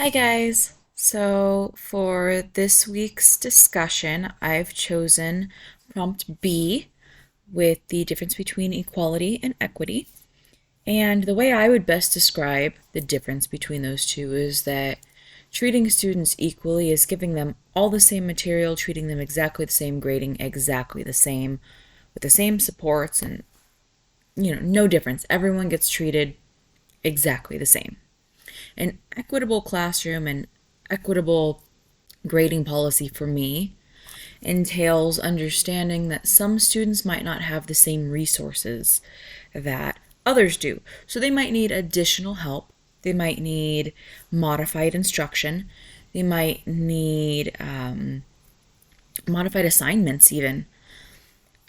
Hi guys. So for this week's discussion, I've chosen prompt B with the difference between equality and equity. And the way I would best describe the difference between those two is that treating students equally is giving them all the same material, treating them exactly the same, grading exactly the same, with the same supports and no difference. Everyone gets treated exactly the same. An equitable classroom and equitable grading policy for me entails understanding that some students might not have the same resources that others do. So they might need additional help. They might need modified instruction. They might need modified assignments, even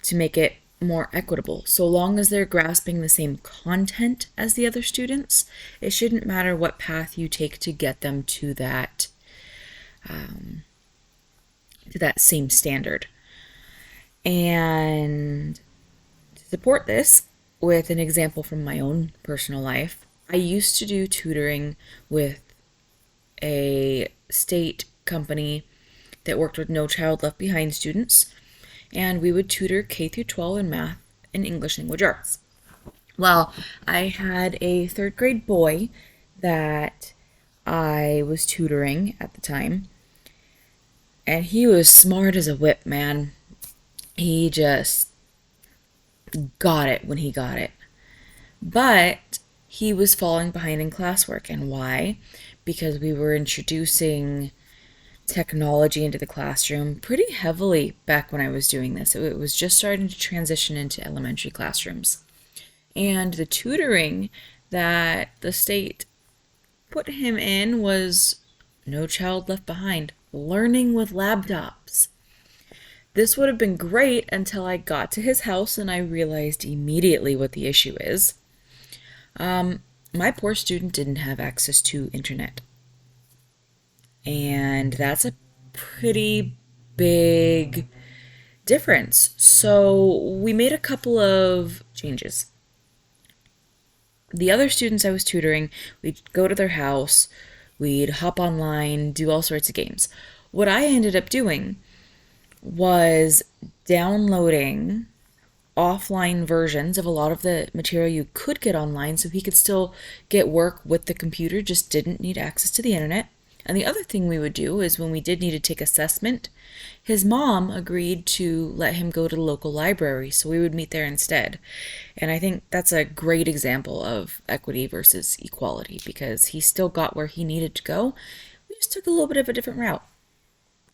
to make it more equitable. So long as they're grasping the same content as the other students, it shouldn't matter what path you take to get them to that same standard. And to support this with an example from my own personal life, I used to do tutoring with a state company that worked with No Child Left Behind students, and we would tutor K through 12 in math and English language arts. Well, I had a third grade boy that I was tutoring at the time, and he was smart as a whip, man. He just got it when he got it. But he was falling behind in classwork. And why? Because we were introducing technology into the classroom pretty heavily back when I was doing this. It was just starting to transition into elementary classrooms. And the tutoring that the state put him in was No Child Left Behind, learning with laptops. This would have been great until I got to his house and I realized immediately what the issue is. My poor student didn't have access to internet. And that's a pretty big difference. So we made a couple of changes. The other students I was tutoring, we'd go to their house, we'd hop online, do all sorts of games. What I ended up doing was downloading offline versions of a lot of the material you could get online so he could still get work with the computer, just didn't need access to the internet. And the other thing we would do is when we did need to take assessment, his mom agreed to let him go to the local library, so we would meet there instead. And I think that's a great example of equity versus equality because he still got where he needed to go. We just took a little bit of a different route.